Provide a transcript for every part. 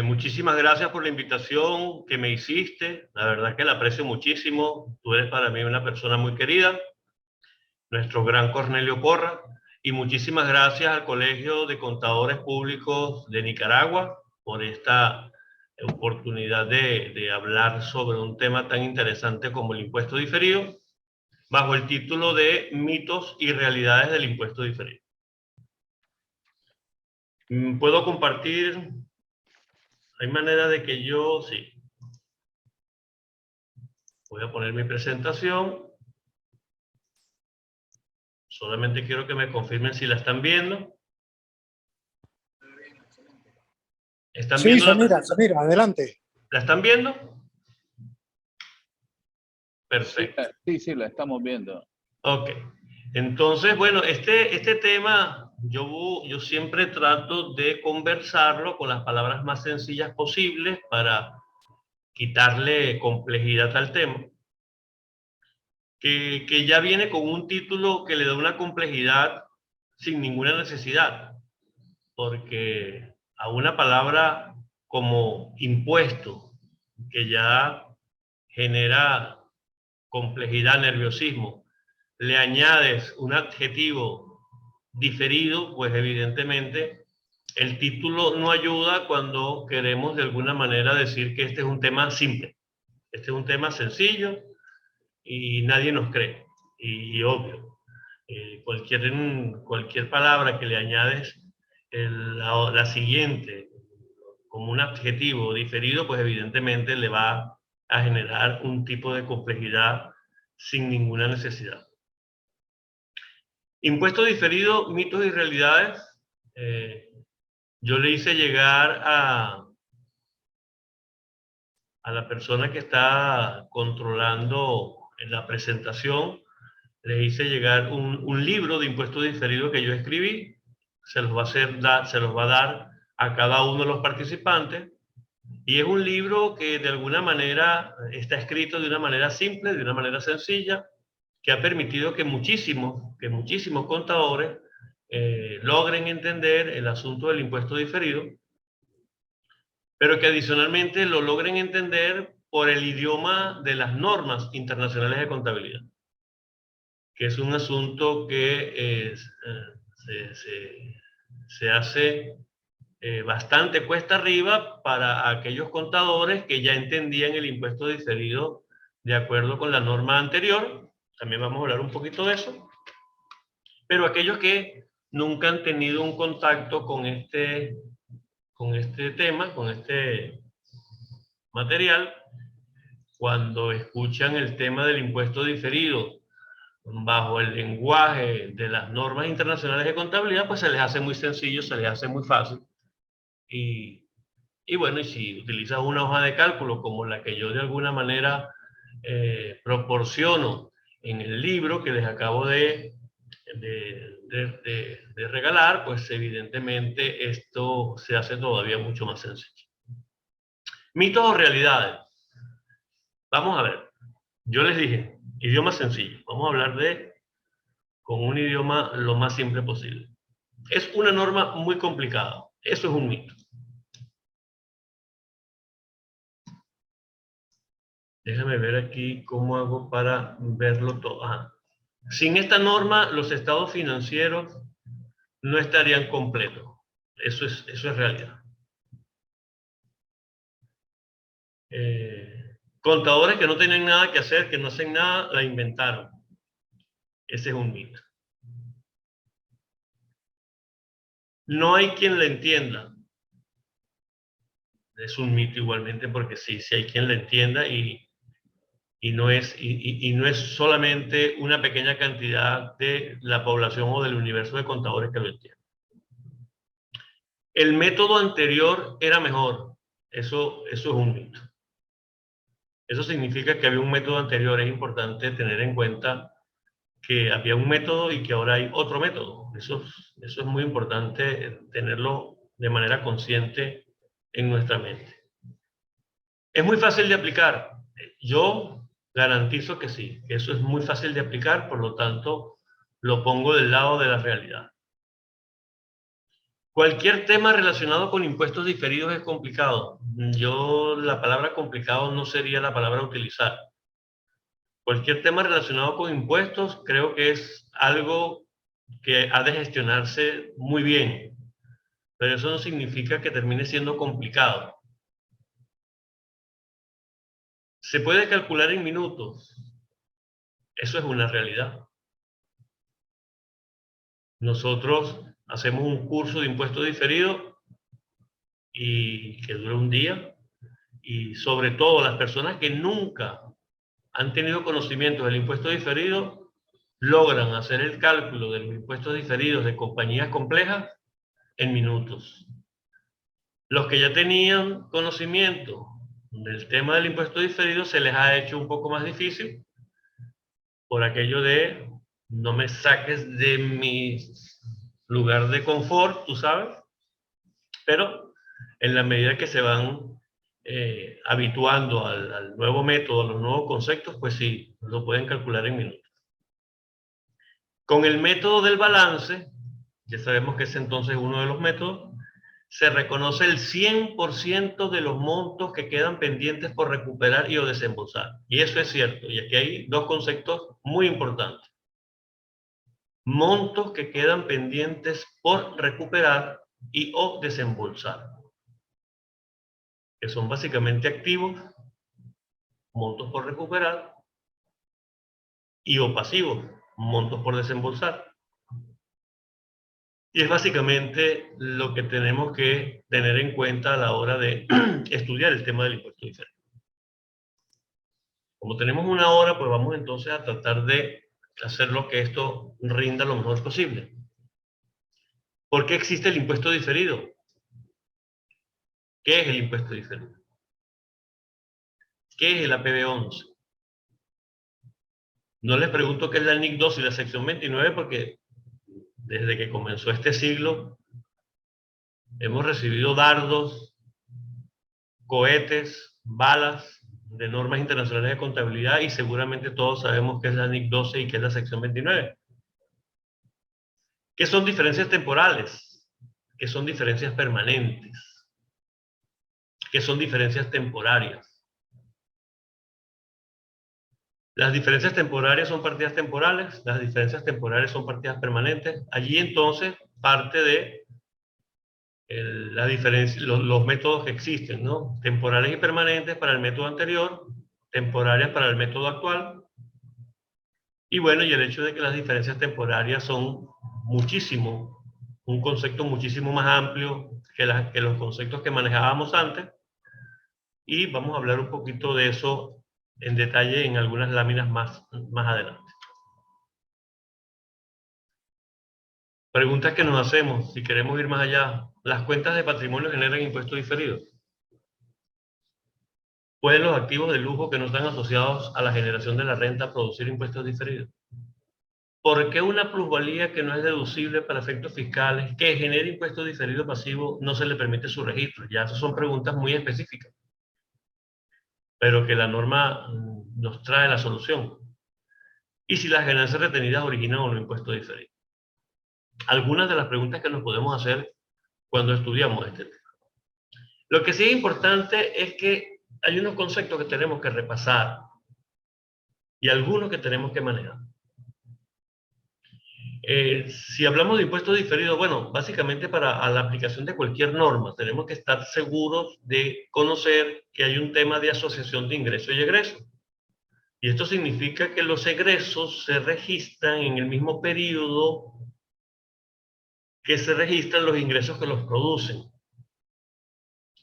Muchísimas gracias por la invitación que me hiciste. La verdad que la aprecio muchísimo. Tú eres para mí una persona muy querida, nuestro gran Cornelio Porra. Y muchísimas gracias al Colegio de Contadores Públicos de Nicaragua por esta oportunidad de hablar sobre un tema tan interesante como el impuesto diferido, bajo el título de Mitos y Realidades del Impuesto Diferido. ¿Puedo compartir? Hay manera de que yo, sí. Voy a poner mi presentación. Solamente quiero que me confirmen si la están viendo. ¿Están Sí, viendo Samira, adelante. ¿La están viendo? Perfecto. Sí, la estamos viendo. Ok. Entonces, bueno, este tema yo siempre trato de conversarlo con las palabras más sencillas posibles para quitarle complejidad al tema, que ya viene con un título que le da una complejidad sin ninguna necesidad, porque a una palabra como impuesto, que ya genera complejidad, nerviosismo, le añades un adjetivo diferido, pues evidentemente el título no ayuda cuando queremos de alguna manera decir que este es un tema simple, este es un tema sencillo y nadie nos cree. Y obvio, cualquier palabra que le añades la siguiente como un adjetivo diferido, pues evidentemente le va a generar un tipo de complejidad sin ninguna necesidad. Impuesto diferido, mitos y realidades. Yo le hice llegar a la persona que está controlando la presentación, le hice llegar un libro de impuestos diferidos que yo escribí. Se los va a dar a cada uno de los participantes. Y es un libro que de alguna manera está escrito de una manera simple, de una manera sencilla, que ha permitido que muchísimos contadores logren entender el asunto del impuesto diferido, pero que adicionalmente lo logren entender por el idioma de las normas internacionales de contabilidad, que es un asunto que se hace bastante cuesta arriba para aquellos contadores que ya entendían el impuesto diferido de acuerdo con la norma anterior. También vamos a hablar un poquito de eso. Pero aquellos que nunca han tenido un contacto con este tema, con este material, cuando escuchan el tema del impuesto diferido bajo el lenguaje de las normas internacionales de contabilidad, pues se les hace muy sencillo, se les hace muy fácil. Y bueno, y si utilizas una hoja de cálculo como la que yo de alguna manera proporciono en el libro que les acabo de regalar, pues evidentemente esto se hace todavía mucho más sencillo. Mitos o realidades. Vamos a ver. Yo les dije, idioma sencillo. Vamos a hablar con un idioma lo más simple posible. Es una norma muy complicada. Eso es un mito. Déjame ver aquí cómo hago para verlo todo. Ajá. Sin esta norma, los estados financieros no estarían completos. Eso es realidad. Contadores que no tienen nada que hacer, que no hacen nada, la inventaron. Ese es un mito. No hay quien la entienda. Es un mito igualmente porque sí hay quien la entienda y no es solamente una pequeña cantidad de la población o del universo de contadores que lo entiende. El método anterior era mejor. Eso es un mito. Eso significa que había un método anterior. Es importante tener en cuenta que había un método y que ahora hay otro método. Eso es muy importante tenerlo de manera consciente en nuestra mente. Es muy fácil de aplicar. Yo garantizo que sí. Eso es muy fácil de aplicar, por lo tanto, lo pongo del lado de la realidad. Cualquier tema relacionado con impuestos diferidos es complicado. La palabra complicado no sería la palabra a utilizar. Cualquier tema relacionado con impuestos creo que es algo que ha de gestionarse muy bien, pero eso no significa que termine siendo complicado. ¿Se puede calcular en minutos? Eso es una realidad. Nosotros hacemos un curso de impuestos diferidos y que dura un día, y sobre todo las personas que nunca han tenido conocimiento del impuesto diferido logran hacer el cálculo de los impuestos diferidos de compañías complejas en minutos. Los que ya tenían conocimiento del tema del impuesto diferido se les ha hecho un poco más difícil por aquello de no me saques de mi lugar de confort, tú sabes, pero en la medida que se van habituando al nuevo método, a los nuevos conceptos, pues sí, lo pueden calcular en minutos. Con el método del balance, ya sabemos que es entonces uno de los métodos, se reconoce el 100% de los montos que quedan pendientes por recuperar y o desembolsar. Y eso es cierto, y aquí hay dos conceptos muy importantes. Montos que quedan pendientes por recuperar y o desembolsar, que son básicamente activos, montos por recuperar, y o pasivos, montos por desembolsar. Y es básicamente lo que tenemos que tener en cuenta a la hora de estudiar el tema del impuesto diferido. Como tenemos una hora, pues vamos entonces a tratar de hacer lo que esto rinda lo mejor posible. ¿Por qué existe el impuesto diferido? ¿Qué es el impuesto diferido? ¿Qué es el APB 11? No les pregunto qué es la NIC 2 y la sección 29 porque desde que comenzó este siglo hemos recibido dardos, cohetes, balas de normas internacionales de contabilidad y seguramente todos sabemos qué es la NIC 12 y qué es la sección 29. ¿Qué son diferencias temporales? ¿Qué son diferencias permanentes? ¿Qué son diferencias temporarias? Las diferencias temporarias son partidas temporales, las diferencias temporales son partidas permanentes. Allí entonces parte de la diferencia, los métodos que existen, ¿no? Temporales y permanentes para el método anterior, temporarias para el método actual. Y bueno, y el hecho de que las diferencias temporarias son muchísimo, un concepto muchísimo más amplio que los conceptos que manejábamos antes. Y vamos a hablar un poquito de eso en detalle en algunas láminas más adelante. Preguntas que nos hacemos si queremos ir más allá. ¿Las cuentas de patrimonio generan impuestos diferidos? ¿Pueden los activos de lujo que no están asociados a la generación de la renta producir impuestos diferidos? ¿Por qué una plusvalía que no es deducible para efectos fiscales, que genera impuestos diferidos pasivos, no se le permite su registro? Ya esas son preguntas muy específicas, pero que la norma nos trae la solución. ¿Y si las ganancias retenidas originan un impuesto diferido? Algunas de las preguntas que nos podemos hacer cuando estudiamos este tema. Lo que sí es importante es que hay unos conceptos que tenemos que repasar y algunos que tenemos que manejar. Si hablamos de impuestos diferidos, bueno, básicamente para la aplicación de cualquier norma tenemos que estar seguros de conocer que hay un tema de asociación de ingresos y egresos. Y esto significa que los egresos se registran en el mismo periodo que se registran los ingresos que los producen.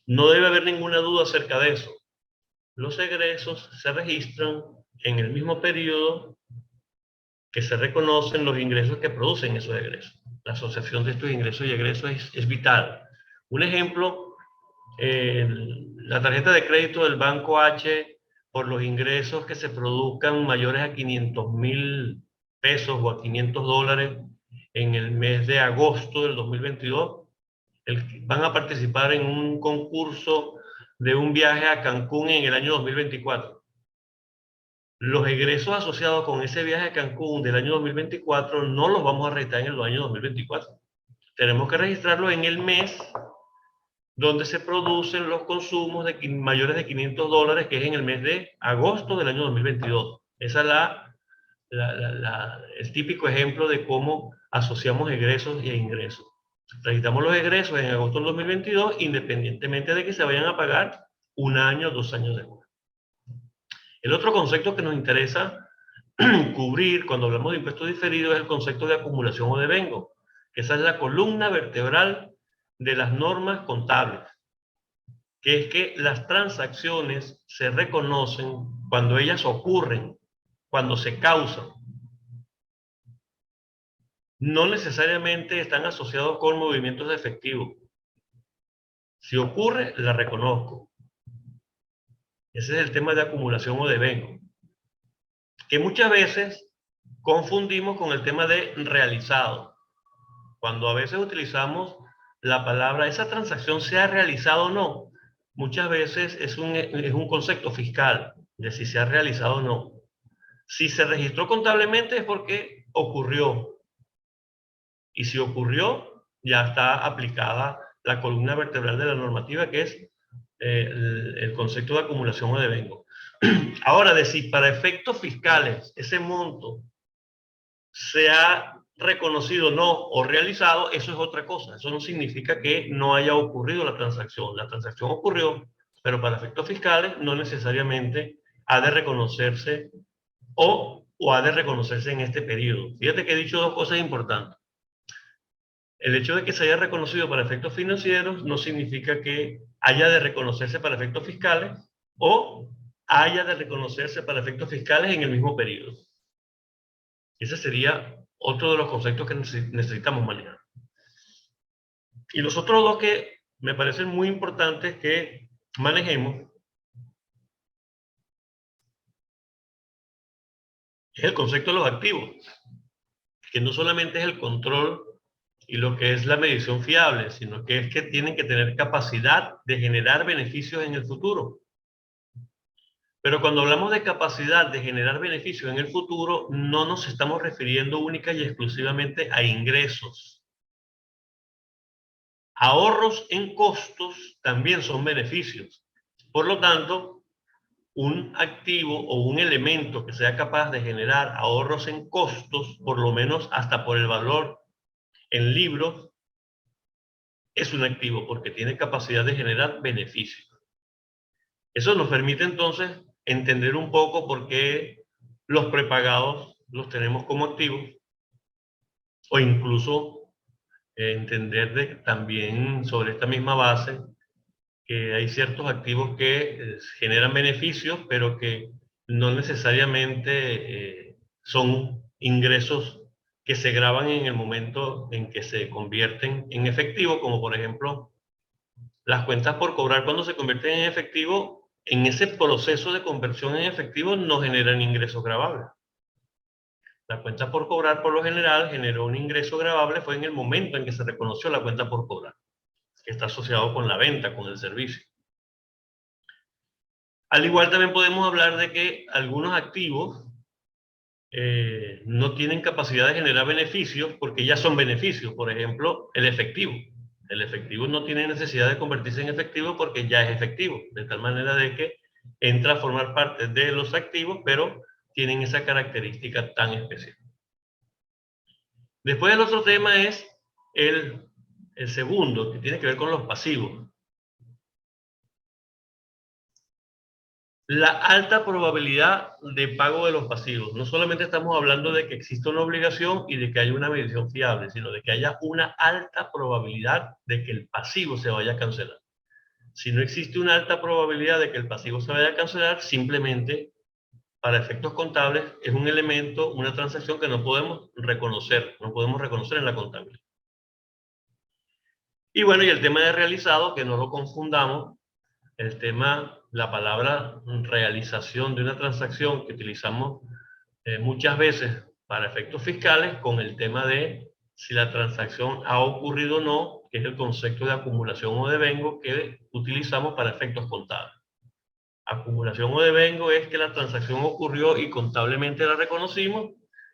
No debe haber ninguna duda acerca de eso. Los egresos se registran en el mismo periodo que se reconocen los ingresos que producen esos egresos. La asociación de estos ingresos y egresos es vital. Un ejemplo, la tarjeta de crédito del Banco H por los ingresos que se produzcan mayores a 500.000 pesos o a $500 en el mes de agosto del 2022, van a participar en un concurso de un viaje a Cancún en el año 2024. Los egresos asociados con ese viaje a Cancún del año 2024 no los vamos a registrar en el año 2024. tenemos que registrarlo en el mes donde se producen los consumos de mayores de $500, que es en el mes de agosto del año 2022. Esa es el típico ejemplo de cómo asociamos egresos e ingresos. Registramos los egresos en agosto del 2022, independientemente de que se vayan a pagar 1 año o 2 años después. El otro concepto que nos interesa cubrir cuando hablamos de impuestos diferidos es el concepto de acumulación o devengo, que esa es la columna vertebral de las normas contables, que es que las transacciones se reconocen cuando ellas ocurren, cuando se causan. No necesariamente están asociados con movimientos de efectivo. Si ocurre, la reconozco. Ese es el tema de acumulación o devengo, que muchas veces confundimos con el tema de realizado. Cuando a veces utilizamos la palabra, esa transacción se ha realizado o no, muchas veces es un concepto fiscal de si se ha realizado o no. Si se registró contablemente es porque ocurrió. Y si ocurrió, ya está aplicada la columna vertebral de la normativa, que es el concepto de acumulación o devengo. Ahora, de si para efectos fiscales ese monto se ha reconocido no o realizado, eso es otra cosa. Eso no significa que no haya ocurrido la transacción. La transacción ocurrió, pero para efectos fiscales no necesariamente ha de reconocerse o ha de reconocerse en este periodo. Fíjate que he dicho dos cosas importantes. El hecho de que se haya reconocido para efectos financieros no significa que haya de reconocerse para efectos fiscales o haya de reconocerse para efectos fiscales en el mismo periodo. Ese sería otro de los conceptos que necesitamos manejar. Y los otros dos que me parecen muy importantes que manejemos es el concepto de los activos, que no solamente es el control y lo que es la medición fiable, sino que es que tienen que tener capacidad de generar beneficios en el futuro. Pero cuando hablamos de capacidad de generar beneficios en el futuro, no nos estamos refiriendo única y exclusivamente a ingresos. Ahorros en costos también son beneficios. Por lo tanto, un activo o un elemento que sea capaz de generar ahorros en costos, por lo menos hasta por el valor en libros, es un activo porque tiene capacidad de generar beneficios. Eso nos permite entonces entender un poco por qué los prepagados los tenemos como activos, o incluso entender también sobre esta misma base que hay ciertos activos que generan beneficios, pero que no necesariamente son ingresos que se graban en el momento en que se convierten en efectivo, como por ejemplo las cuentas por cobrar. Cuando se convierten en efectivo, en ese proceso de conversión en efectivo no generan ingresos gravables. La cuenta por cobrar, por lo general, generó un ingreso gravable fue en el momento en que se reconoció la cuenta por cobrar, que está asociado con la venta, con el servicio. Al igual también podemos hablar de que algunos activos no tienen capacidad de generar beneficios porque ya son beneficios. Por ejemplo, el efectivo. El efectivo no tiene necesidad de convertirse en efectivo porque ya es efectivo, de tal manera de que entra a formar parte de los activos, pero tienen esa característica tan especial. Después el otro tema es el segundo, que tiene que ver con los pasivos. La alta probabilidad de pago de los pasivos. No solamente estamos hablando de que existe una obligación y de que haya una medición fiable, sino de que haya una alta probabilidad de que el pasivo se vaya a cancelar. Si no existe una alta probabilidad de que el pasivo se vaya a cancelar, simplemente para efectos contables es un elemento, una transacción que no podemos reconocer en la contabilidad. Y bueno, y el tema de realizado, que no lo confundamos, el tema, la palabra realización de una transacción que utilizamos muchas veces para efectos fiscales con el tema de si la transacción ha ocurrido o no, que es el concepto de acumulación o devengo que utilizamos para efectos contables. Acumulación o devengo es que la transacción ocurrió y contablemente la reconocimos,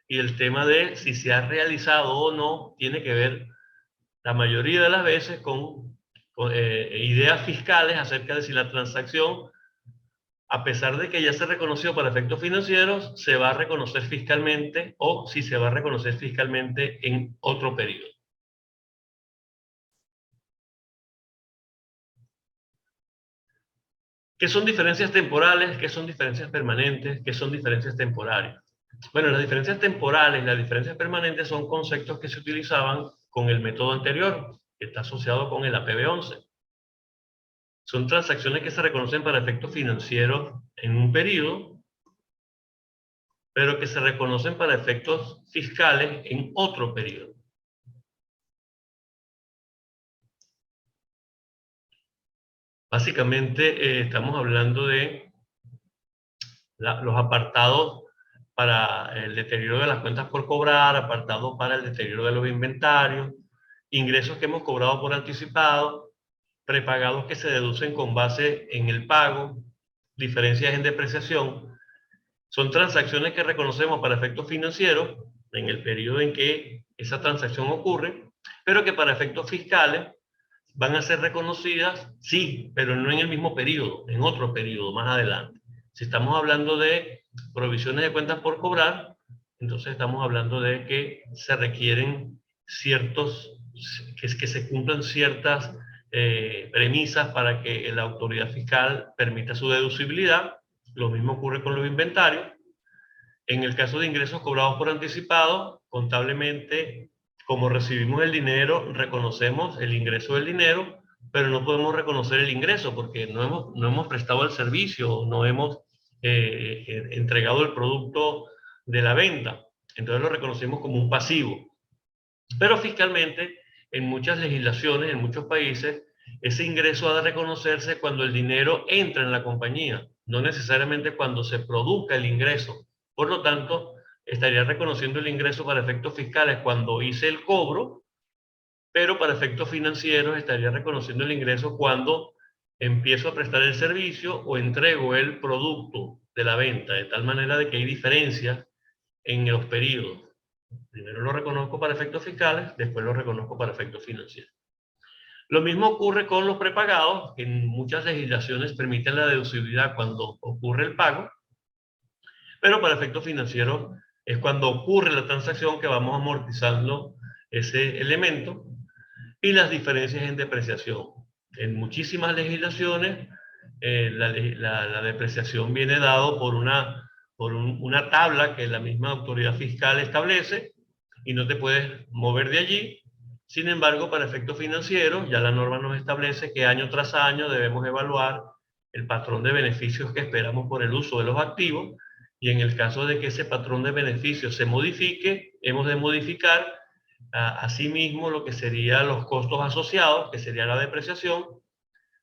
y el tema de si se ha realizado o no tiene que ver la mayoría de las veces con ideas fiscales acerca de si la transacción, a pesar de que ya se reconoció para efectos financieros, se va a reconocer fiscalmente o si se va a reconocer fiscalmente en otro periodo. ¿Qué son diferencias temporales? ¿Qué son diferencias permanentes? ¿Qué son diferencias temporarias? Bueno, las diferencias temporales y las diferencias permanentes son conceptos que se utilizaban con el método anterior, que está asociado con el APB11. Son transacciones que se reconocen para efectos financieros en un periodo, pero que se reconocen para efectos fiscales en otro periodo. Básicamente estamos hablando de los apartados para el deterioro de las cuentas por cobrar, apartados para el deterioro de los inventarios, ingresos que hemos cobrado por anticipado, prepagados que se deducen con base en el pago, diferencias en depreciación. Son transacciones que reconocemos para efectos financieros en el periodo en que esa transacción ocurre, pero que para efectos fiscales van a ser reconocidas, sí, pero no en el mismo periodo, en otro periodo más adelante. Si estamos hablando de provisiones de cuentas por cobrar, entonces estamos hablando de que se requieren que se cumplan ciertas premisas para que la autoridad fiscal permita su deducibilidad. Lo mismo ocurre con los inventarios. En el caso de ingresos cobrados por anticipado, contablemente, como recibimos el dinero, reconocemos el ingreso del dinero, pero no podemos reconocer el ingreso porque no hemos prestado el servicio, no hemos entregado el producto de la venta. Entonces lo reconocemos como un pasivo. Pero fiscalmente, en muchas legislaciones, en muchos países, ese ingreso ha de reconocerse cuando el dinero entra en la compañía, no necesariamente cuando se produzca el ingreso. Por lo tanto, estaría reconociendo el ingreso para efectos fiscales cuando hice el cobro, pero para efectos financieros estaría reconociendo el ingreso cuando empiezo a prestar el servicio o entrego el producto de la venta, de tal manera de que hay diferencias en los periodos. Primero lo reconozco para efectos fiscales, después lo reconozco para efectos financieros. Lo mismo ocurre con los prepagados, que en muchas legislaciones permiten la deducibilidad cuando ocurre el pago, pero para efectos financieros es cuando ocurre la transacción que vamos amortizando ese elemento, y las diferencias en depreciación. En muchísimas legislaciones la depreciación viene dado por una tabla que la misma autoridad fiscal establece y no te puedes mover de allí. Sin embargo, para efectos financieros, ya la norma nos establece que año tras año debemos evaluar el patrón de beneficios que esperamos por el uso de los activos, y en el caso de que ese patrón de beneficios se modifique, hemos de modificar asimismo lo que serían los costos asociados, que sería la depreciación,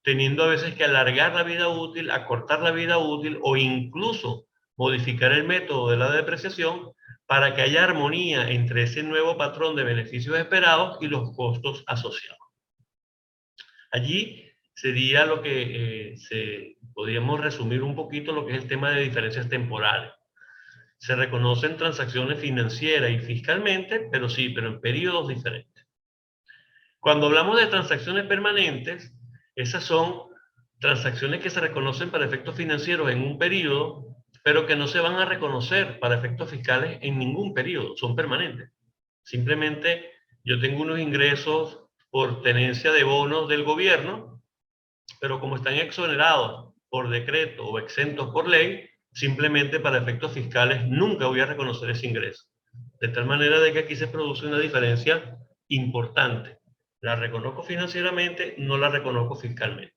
teniendo a veces que alargar la vida útil, acortar la vida útil o incluso modificar el método de la depreciación para que haya armonía entre ese nuevo patrón de beneficios esperados y los costos asociados. Allí sería lo que podríamos resumir un poquito lo que es el tema de diferencias temporales. Se reconocen transacciones financieras y fiscalmente, pero sí, pero en periodos diferentes. Cuando hablamos de transacciones permanentes, esas son transacciones que se reconocen para efectos financieros en un periodo, pero que no se van a reconocer para efectos fiscales en ningún periodo, son permanentes. Simplemente yo tengo unos ingresos por tenencia de bonos del gobierno, pero como están exonerados por decreto o exentos por ley, simplemente para efectos fiscales nunca voy a reconocer ese ingreso. De tal manera de que aquí se produce una diferencia importante. La reconozco financieramente, no la reconozco fiscalmente.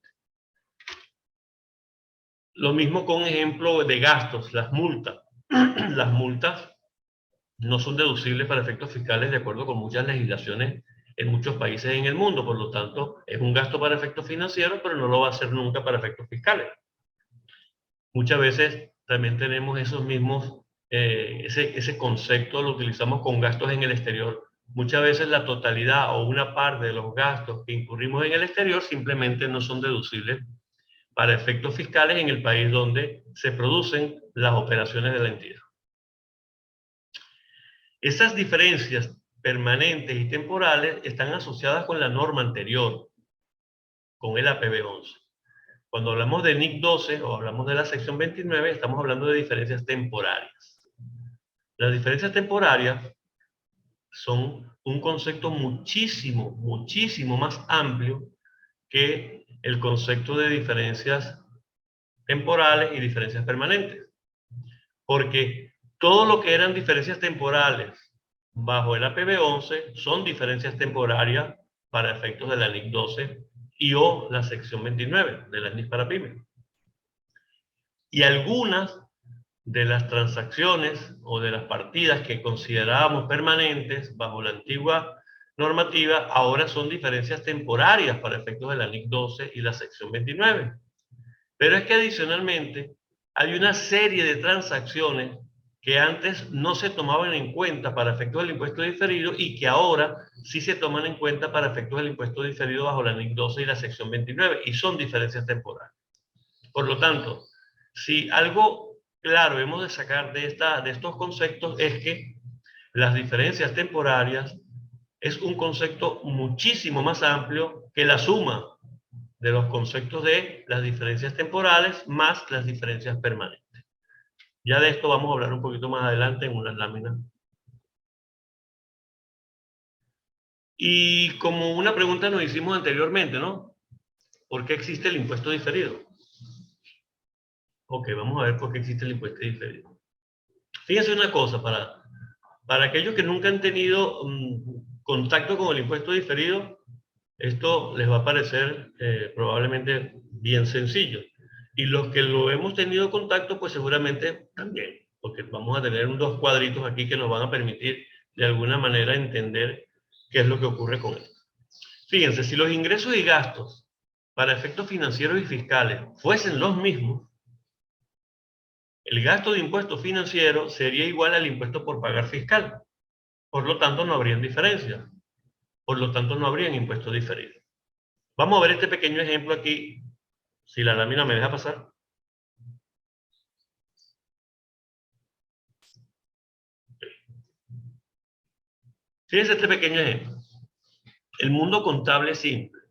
Lo mismo con ejemplo de gastos, las multas. Las multas no son deducibles para efectos fiscales de acuerdo con muchas legislaciones en muchos países en el mundo. Por lo tanto, es un gasto para efectos financieros, pero no lo va a ser nunca para efectos fiscales. Muchas veces también tenemos esos mismos, ese concepto lo utilizamos con gastos en el exterior. Muchas veces la totalidad o una parte de los gastos que incurrimos en el exterior simplemente no son deducibles para efectos fiscales en el país donde se producen las operaciones de la entidad. Esas diferencias permanentes y temporales están asociadas con la norma anterior, con el APB 11. Cuando hablamos de NIC 12 o hablamos de la sección 29, estamos hablando de diferencias temporarias. Las diferencias temporarias son un concepto muchísimo más amplio que el concepto de diferencias temporales y diferencias permanentes. Porque todo lo que eran diferencias temporales bajo el APB 11 son diferencias temporarias para efectos de la NIC 12 y o la sección 29 de la NIC para pymes. Y algunas de las transacciones o de las partidas que considerábamos permanentes bajo la antigua normativa ahora son diferencias temporarias para efectos de la NIC 12 y la sección 29. Pero es que adicionalmente hay una serie de transacciones que antes no se tomaban en cuenta para efectos del impuesto diferido y que ahora sí se toman en cuenta para efectos del impuesto diferido bajo la NIC 12 y la sección 29 y son diferencias temporales. Por lo tanto, si algo claro hemos de sacar de estos conceptos es que las diferencias temporarias es un concepto muchísimo más amplio que la suma de los conceptos de las diferencias temporales más las diferencias permanentes. Ya de esto vamos a hablar un poquito más adelante en unas láminas. Y como una pregunta nos hicimos anteriormente, ¿no? ¿Por qué existe el impuesto diferido? Ok, vamos a ver por qué existe el impuesto diferido. Fíjense una cosa, para aquellos que nunca han tenido contacto con el impuesto diferido, esto les va a parecer probablemente bien sencillo. Y los que lo hemos tenido contacto, pues seguramente también, porque vamos a tener dos cuadritos aquí que nos van a permitir de alguna manera entender qué es lo que ocurre con esto. Fíjense, si los ingresos y gastos para efectos financieros y fiscales fuesen los mismos, el gasto de impuesto financiero sería igual al impuesto por pagar fiscal. Por lo tanto, no habrían diferencias. Por lo tanto, no habrían impuestos diferidos. Vamos a ver este pequeño ejemplo aquí, si la lámina me deja pasar. Fíjense este pequeño ejemplo. El mundo contable simple.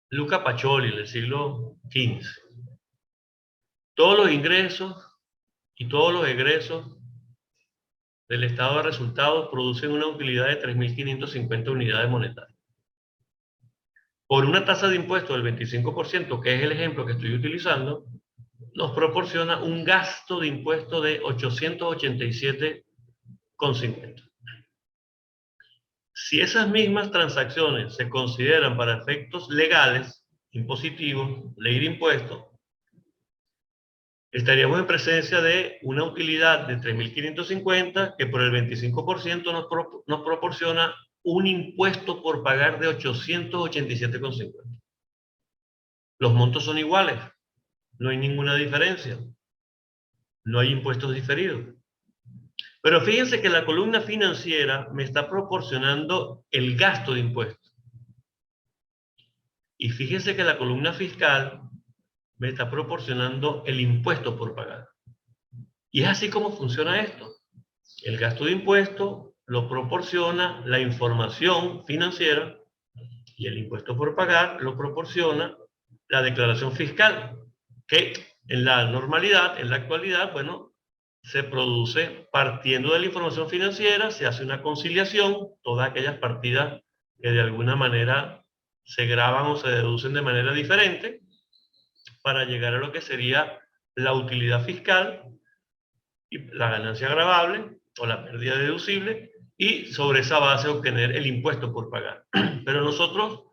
Luca Pacioli, del siglo XV. Todos los ingresos y todos los egresos del estado de resultados producen una utilidad de 3.550 unidades monetarias. Por una tasa de impuesto del 25%, que es el ejemplo que estoy utilizando, nos proporciona un gasto de impuesto de 887,50. Si esas mismas transacciones se consideran para efectos legales, impositivos, ley de impuestos, estaríamos en presencia de una utilidad de 3.550 que por el 25% nos proporciona un impuesto por pagar de 887,50. Los montos son iguales, no hay ninguna diferencia, no hay impuestos diferidos. Pero fíjense que la columna financiera me está proporcionando el gasto de impuestos. Y fíjense que la columna fiscal me está proporcionando el impuesto por pagar. Y es así como funciona esto. El gasto de impuesto lo proporciona la información financiera y el impuesto por pagar lo proporciona la declaración fiscal, que en la normalidad, en la actualidad, bueno, se produce partiendo de la información financiera, se hace una conciliación, todas aquellas partidas que de alguna manera se graban o se deducen de manera diferente, para llegar a lo que sería la utilidad fiscal y la ganancia gravable o la pérdida deducible y sobre esa base obtener el impuesto por pagar. Pero nosotros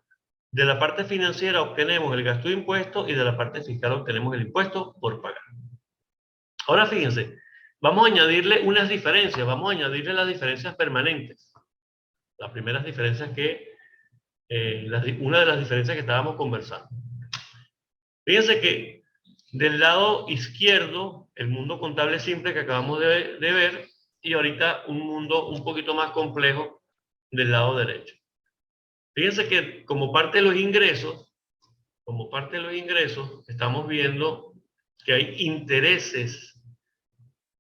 de la parte financiera obtenemos el gasto de impuestos y de la parte fiscal obtenemos el impuesto por pagar. Ahora fíjense, vamos a añadirle unas diferencias, vamos a añadirle las diferencias permanentes. Las primeras diferencias que, una de las diferencias que estábamos conversando. Fíjense que del lado izquierdo, el mundo contable simple que acabamos de ver, y ahorita un mundo un poquito más complejo del lado derecho. Fíjense que como parte de los ingresos, estamos viendo que hay intereses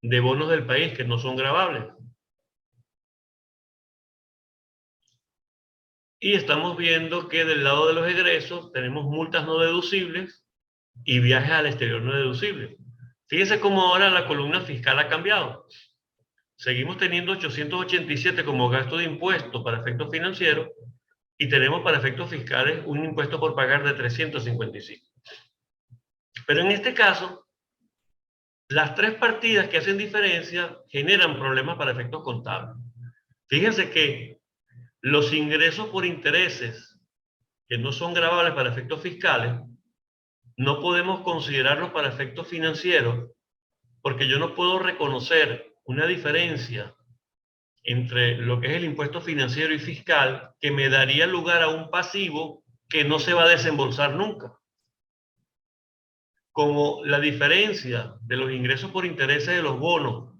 de bonos del país que no son gravables. Y estamos viendo que del lado de los egresos tenemos multas no deducibles y viajes al exterior no deducibles. Fíjense cómo ahora la columna fiscal ha cambiado. Seguimos teniendo 887 como gasto de impuesto para efectos financieros y tenemos para efectos fiscales un impuesto por pagar de 355. Pero en este caso, las tres partidas que hacen diferencia generan problemas para efectos contables. Fíjense que los ingresos por intereses que no son gravables para efectos fiscales, no podemos considerarlos para efectos financieros porque yo no puedo reconocer una diferencia entre lo que es el impuesto financiero y fiscal que me daría lugar a un pasivo que no se va a desembolsar nunca. Como la diferencia de los ingresos por intereses de los bonos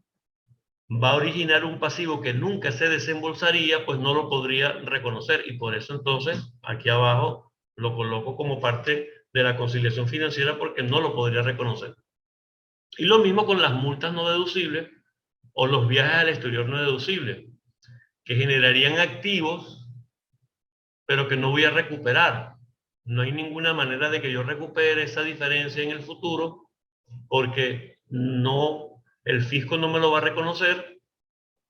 va a originar un pasivo que nunca se desembolsaría, pues no lo podría reconocer. Y por eso entonces aquí abajo lo coloco como parte de la conciliación financiera porque no lo podría reconocer. Y lo mismo con las multas no deducibles o los viajes al exterior no deducibles, que generarían activos, pero que no voy a recuperar. No hay ninguna manera de que yo recupere esa diferencia en el futuro porque no, el fisco no me lo va a reconocer,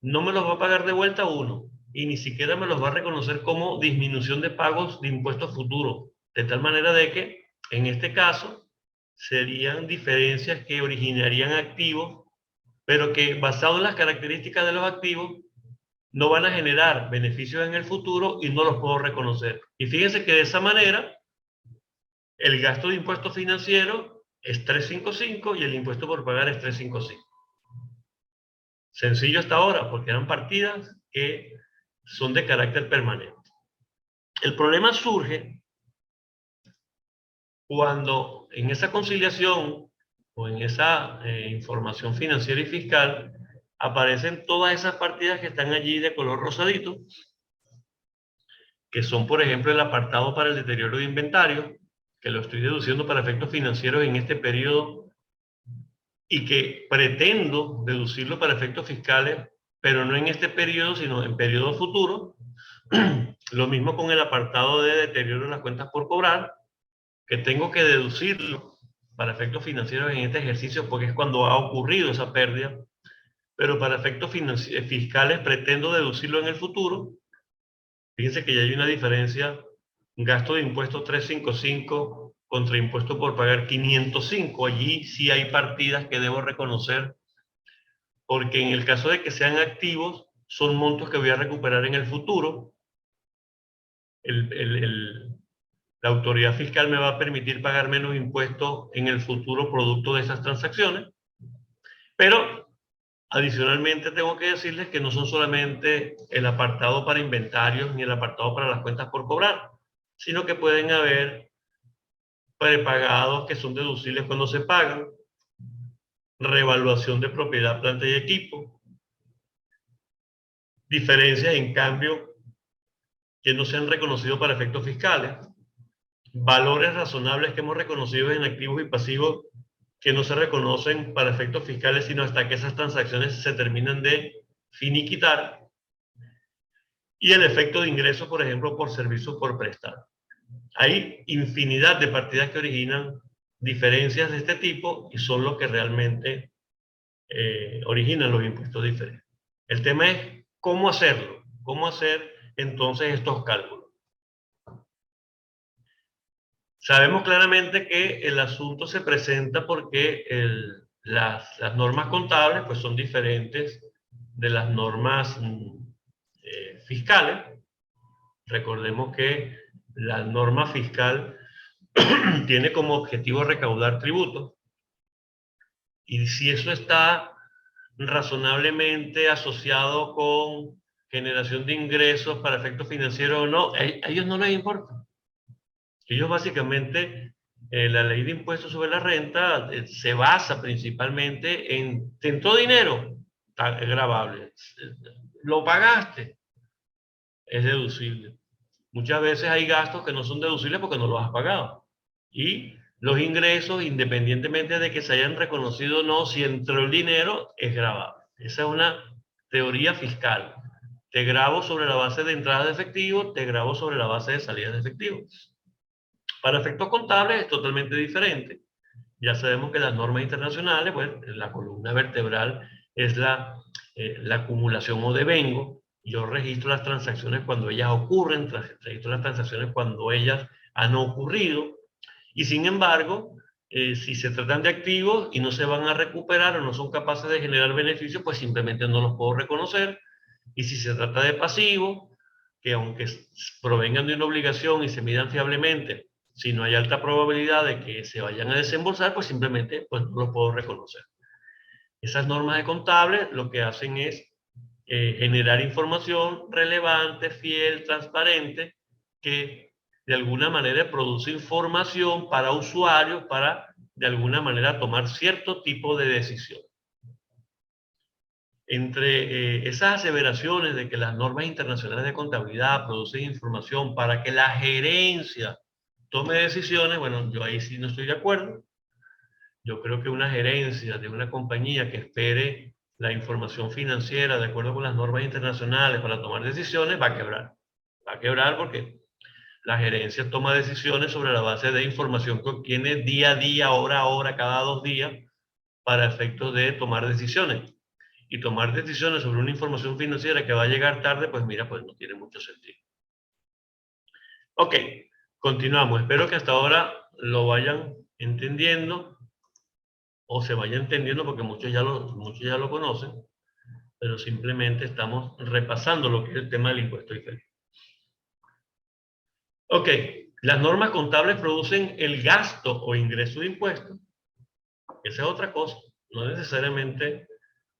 no me los va a pagar de vuelta uno y ni siquiera me los va a reconocer como disminución de pagos de impuestos futuros. De tal manera de que, en este caso, serían diferencias que originarían activos, pero que basado en las características de los activos, no van a generar beneficios en el futuro y no los puedo reconocer. Y fíjense que de esa manera, el gasto de impuesto financiero es 355 y el impuesto por pagar es 355. Sencillo hasta ahora, porque eran partidas que son de carácter permanente. El problema surge cuando en esa conciliación o en esa información financiera y fiscal aparecen todas esas partidas que están allí de color rosadito, que son, por ejemplo, el apartado para el deterioro de inventario, que lo estoy deduciendo para efectos financieros en este periodo y que pretendo deducirlo para efectos fiscales, pero no en este periodo, sino en periodos futuros. Lo mismo con el apartado de deterioro de las cuentas por cobrar, que tengo que deducirlo para efectos financieros en este ejercicio porque es cuando ha ocurrido esa pérdida, pero para efectos fiscales pretendo deducirlo en el futuro. Fíjense que ya hay una diferencia, gasto de impuestos 355 contra impuesto por pagar 505. Allí sí hay partidas que debo reconocer, porque en el caso de que sean activos, son montos que voy a recuperar en el futuro. La autoridad fiscal me va a permitir pagar menos impuestos en el futuro producto de esas transacciones, pero adicionalmente tengo que decirles que no son solamente el apartado para inventarios ni el apartado para las cuentas por cobrar, sino que pueden haber prepagados que son deducibles cuando se pagan, revaluación de propiedad, planta y equipo, diferencias en cambio que no se han reconocido para efectos fiscales, valores razonables que hemos reconocido en activos y pasivos que no se reconocen para efectos fiscales sino hasta que esas transacciones se terminan de finiquitar, y el efecto de ingreso, por ejemplo, por servicios por prestar. Hay infinidad de partidas que originan diferencias de este tipo y son los que realmente originan los impuestos diferentes. El tema es cómo hacerlo, cómo hacer entonces estos cálculos. Sabemos claramente que el asunto se presenta porque las normas contables pues, son diferentes de las normas fiscales. Recordemos que la norma fiscal tiene como objetivo recaudar tributos, y si eso está razonablemente asociado con generación de ingresos para efectos financieros o no, a ellos no les importa. Ellos básicamente, la ley de impuestos sobre la renta se basa principalmente en, ¿te entró dinero? Es gravable. ¿Lo pagaste? Es deducible. Muchas veces hay gastos que no son deducibles porque no los has pagado. Y los ingresos, independientemente de que se hayan reconocido o no, si entró el dinero, es gravable. Esa es una teoría fiscal. te grabo sobre la base de entrada de efectivo, te grabo sobre la base de salida de efectivo. Para efectos contables es totalmente diferente. Ya sabemos que las normas internacionales, pues la columna vertebral es la acumulación o devengo. Yo registro las transacciones cuando ellas ocurren, registro las transacciones cuando ellas han ocurrido. Y sin embargo, si se tratan de activos y no se van a recuperar o no son capaces de generar beneficios, pues simplemente no los puedo reconocer. Y si se trata de pasivos, que aunque provengan de una obligación y se midan fiablemente, si no hay alta probabilidad de que se vayan a desembolsar, pues simplemente pues, no los puedo reconocer. Esas normas de contables lo que hacen es generar información relevante, fiel, transparente, que de alguna manera produce información para usuarios para de alguna manera tomar cierto tipo de decisión. Entre esas aseveraciones de que las normas internacionales de contabilidad producen información para que la gerencia tome decisiones, bueno, yo ahí sí no estoy de acuerdo. Yo creo que una gerencia de una compañía que espere la información financiera de acuerdo con las normas internacionales para tomar decisiones va a quebrar. Va a quebrar porque la gerencia toma decisiones sobre la base de información que obtiene día a día, hora a hora, cada 2 días, para efectos de tomar decisiones. Y tomar decisiones sobre una información financiera que va a llegar tarde, pues mira, pues no tiene mucho sentido. Ok, continuamos. Espero que hasta ahora lo vayan entendiendo o se vaya entendiendo porque muchos ya lo conocen, pero simplemente estamos repasando lo que es el tema del impuesto diferido. Ok, las normas contables producen el gasto o ingreso de impuestos. Esa es otra cosa. No necesariamente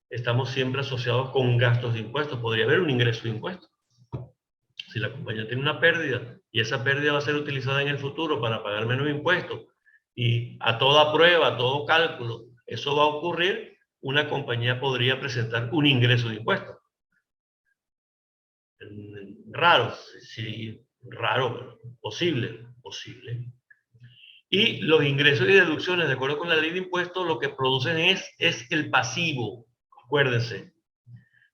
estamos siempre asociados con gastos de impuestos. Podría haber un ingreso de impuestos. Si la compañía tiene una pérdida y esa pérdida va a ser utilizada en el futuro para pagar menos impuestos y a toda prueba, a todo cálculo, eso va a ocurrir, una compañía podría presentar un ingreso de impuestos. Raro, sí, raro, pero posible. Y los ingresos y deducciones, de acuerdo con la ley de impuestos, lo que producen es el pasivo. Acuérdense,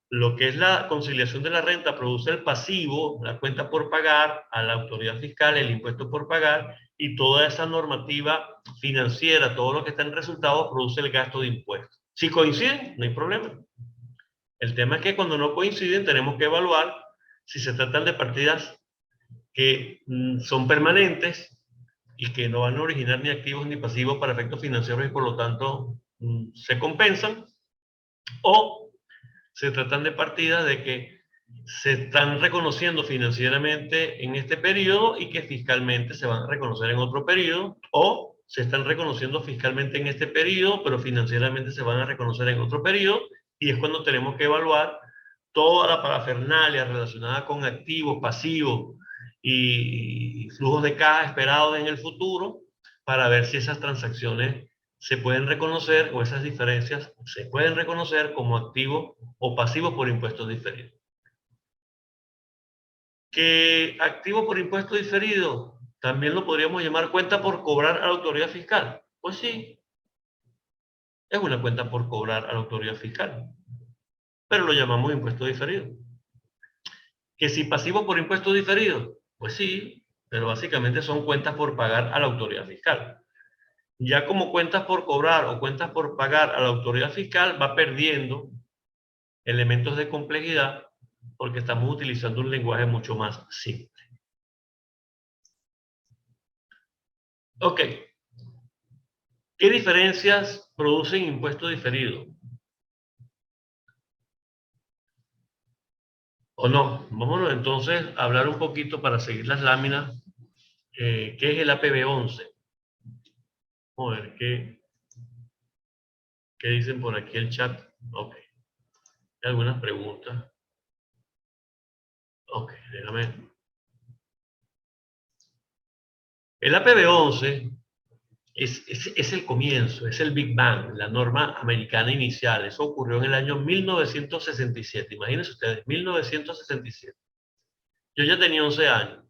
lo que es la conciliación de la renta produce el pasivo, la cuenta por pagar a la autoridad fiscal, el impuesto por pagar, y toda esa normativa financiera, todo lo que está en resultados, produce el gasto de impuestos. Si coinciden, no hay problema. El tema es que cuando no coinciden, tenemos que evaluar si se tratan de partidas que son permanentes y que no van a originar ni activos ni pasivos para efectos financieros y por lo tanto se compensan, o se tratan de partidas de que se están reconociendo financieramente en este periodo y que fiscalmente se van a reconocer en otro periodo, o se están reconociendo fiscalmente en este periodo, pero financieramente se van a reconocer en otro periodo, y es cuando tenemos que evaluar toda la parafernalia relacionada con activos, pasivos y flujos de caja esperados en el futuro para ver si esas transacciones se pueden reconocer o esas diferencias se pueden reconocer como activos o pasivos por impuestos diferidos. ¿Qué activo por impuesto diferido? También lo podríamos llamar cuenta por cobrar a la autoridad fiscal. Pues sí, es una cuenta por cobrar a la autoridad fiscal, pero lo llamamos impuesto diferido. ¿Que si pasivo por impuesto diferido? Pues sí, pero básicamente son cuentas por pagar a la autoridad fiscal. Ya como cuentas por cobrar o cuentas por pagar a la autoridad fiscal va perdiendo elementos de complejidad porque estamos utilizando un lenguaje mucho más simple. Ok. ¿Qué diferencias producen impuesto diferido? ¿O no? Vámonos entonces a hablar un poquito para seguir las láminas. ¿Qué es el APB 11? Vamos a ver qué dicen por aquí el chat. Ok. ¿Hay algunas preguntas? Ok, déjame. El APB 11 es el comienzo, es el Big Bang, la norma americana inicial. Eso ocurrió en el año 1967. Imagínense ustedes, 1967. Yo ya tenía 11 años.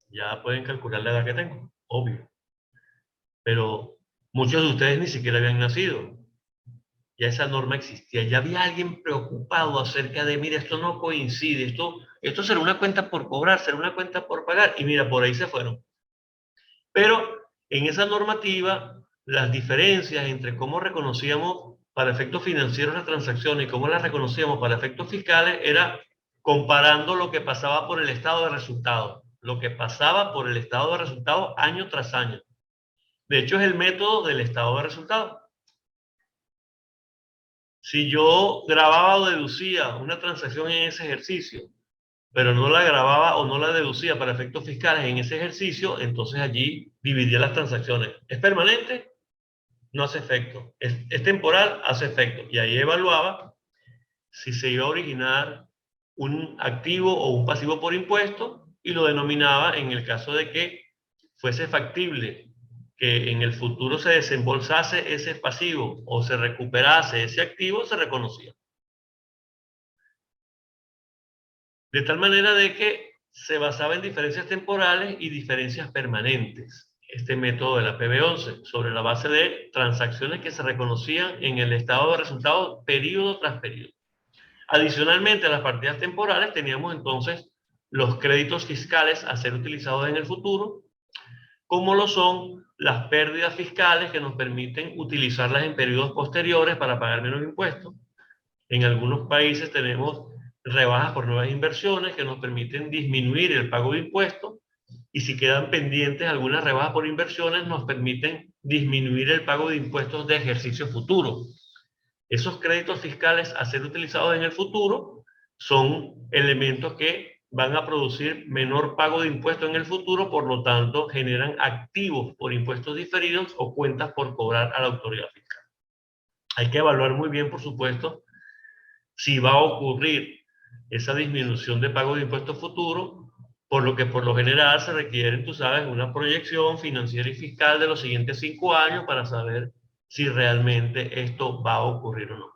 Ya pueden calcular la edad que tengo, obvio. Pero muchos de ustedes ni siquiera habían nacido. Ya esa norma existía, ya había alguien preocupado acerca de, mira, esto no coincide, esto será una cuenta por cobrar, será una cuenta por pagar, y mira, por ahí se fueron. Pero en esa normativa, las diferencias entre cómo reconocíamos para efectos financieros las transacciones y cómo las reconocíamos para efectos fiscales era comparando lo que pasaba por el estado de resultados, lo que pasaba por el estado de resultados año tras año. De hecho, es el método del estado de resultados. Si yo grababa o deducía una transacción en ese ejercicio, pero no la grababa o no la deducía para efectos fiscales en ese ejercicio, entonces allí dividía las transacciones. ¿Es permanente? No hace efecto. ¿Es temporal? Hace efecto. Y ahí evaluaba si se iba a originar un activo o un pasivo por impuesto y lo denominaba en el caso de que fuese factible que en el futuro se desembolsase ese pasivo o se recuperase ese activo, se reconocía. De tal manera de que se basaba en diferencias temporales y diferencias permanentes. Este método de la PB11, sobre la base de transacciones que se reconocían en el estado de resultados periodo tras periodo. Adicionalmente a las partidas temporales teníamos entonces los créditos fiscales a ser utilizados en el futuro, como lo son las pérdidas fiscales que nos permiten utilizarlas en periodos posteriores para pagar menos impuestos. En algunos países tenemos rebajas por nuevas inversiones que nos permiten disminuir el pago de impuestos, y si quedan pendientes algunas rebajas por inversiones nos permiten disminuir el pago de impuestos de ejercicio futuro. Esos créditos fiscales a ser utilizados en el futuro son elementos que van a producir menor pago de impuestos en el futuro, por lo tanto generan activos por impuestos diferidos o cuentas por cobrar a la autoridad fiscal. Hay que evaluar muy bien, por supuesto, si va a ocurrir esa disminución de pago de impuestos futuros, por lo que por lo general se requiere, tú sabes, una proyección financiera y fiscal de los siguientes 5 años para saber si realmente esto va a ocurrir o no.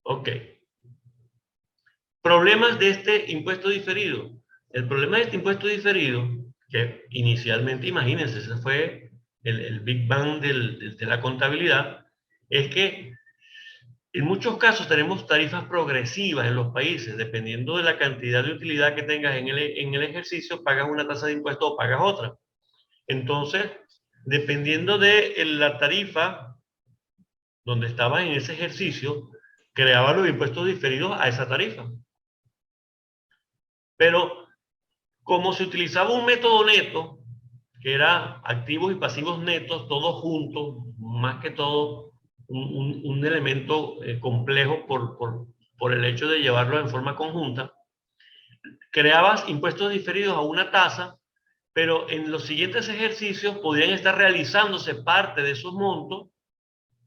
Ok. Problemas de este impuesto diferido. El problema de este impuesto diferido, que inicialmente, imagínense, ese fue el Big Bang de la contabilidad, es que en muchos casos tenemos tarifas progresivas en los países. Dependiendo de la cantidad de utilidad que tengas en el ejercicio, pagas una tasa de impuesto o pagas otra. Entonces, dependiendo de la tarifa donde estabas en ese ejercicio, creaban los impuestos diferidos a esa tarifa. Pero como se utilizaba un método neto, que era activos y pasivos netos, todos juntos, más que todo un elemento complejo por el hecho de llevarlo en forma conjunta, creabas impuestos diferidos a una tasa, pero en los siguientes ejercicios podrían estar realizándose parte de esos montos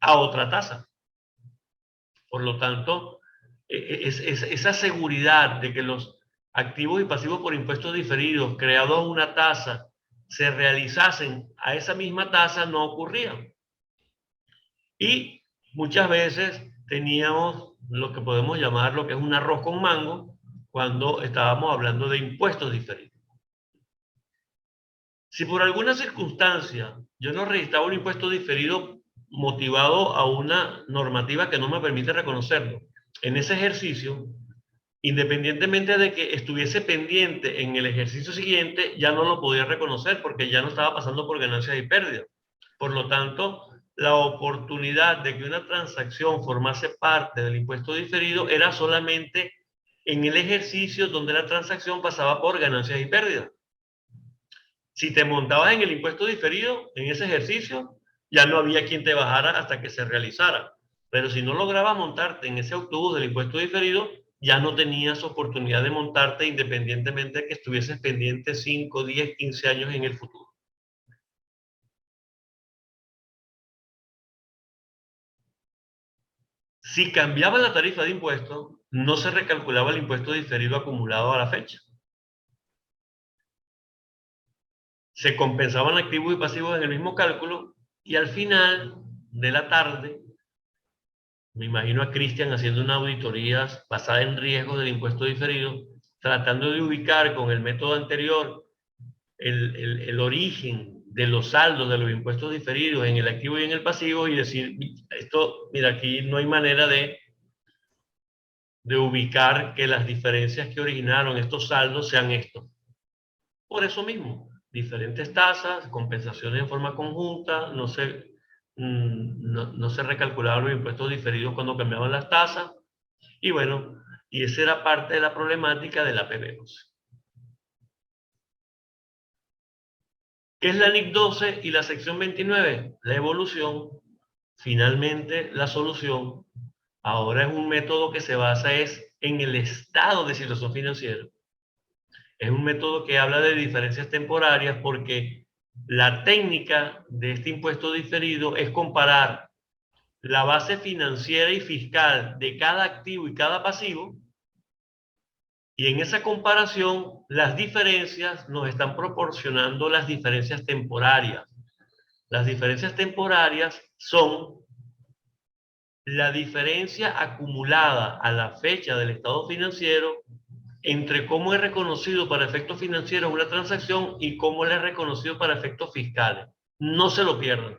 a otra tasa. Por lo tanto, esa seguridad de que los activos y pasivos por impuestos diferidos creados a una tasa se realizasen a esa misma tasa no ocurría. Y muchas veces teníamos lo que podemos llamar lo que es un arroz con mango cuando estábamos hablando de impuestos diferidos. Si por alguna circunstancia yo no registraba un impuesto diferido motivado a una normativa que no me permite reconocerlo, en ese ejercicio, independientemente de que estuviese pendiente en el ejercicio siguiente, ya no lo podía reconocer porque ya no estaba pasando por ganancias y pérdidas. Por lo tanto, la oportunidad de que una transacción formase parte del impuesto diferido era solamente en el ejercicio donde la transacción pasaba por ganancias y pérdidas. Si te montabas en el impuesto diferido, en ese ejercicio, ya no había quien te bajara hasta que se realizara. Pero si no lograbas montarte en ese autobús del impuesto diferido, ya no tenías oportunidad de montarte independientemente de que estuvieses pendiente 5, 10, 15 años en el futuro. Si cambiaba la tarifa de impuesto, no se recalculaba el impuesto diferido acumulado a la fecha. Se compensaban activos y pasivos en el mismo cálculo y al final de la tarde, me imagino a Cristian haciendo una auditoría basada en riesgos del impuesto diferido, tratando de ubicar con el método anterior el origen de los saldos de los impuestos diferidos en el activo y en el pasivo y decir, esto, mira, aquí no hay manera de ubicar que las diferencias que originaron estos saldos sean estos. Por eso mismo, diferentes tasas, compensaciones en forma conjunta, no se recalculaban los impuestos diferidos cuando cambiaban las tasas, y bueno, y esa era parte de la problemática de la PB11. ¿Qué es la NIC 12 y la sección 29? La evolución, finalmente la solución. Ahora es un método que se basa en el estado de situación financiera. Es un método que habla de diferencias temporarias porque la técnica de este impuesto diferido es comparar la base financiera y fiscal de cada activo y cada pasivo, y en esa comparación las diferencias nos están proporcionando las diferencias temporarias. Las diferencias temporarias son la diferencia acumulada a la fecha del estado financiero entre cómo es reconocido para efectos financieros una transacción y cómo le es reconocido para efectos fiscales. No se lo pierdan.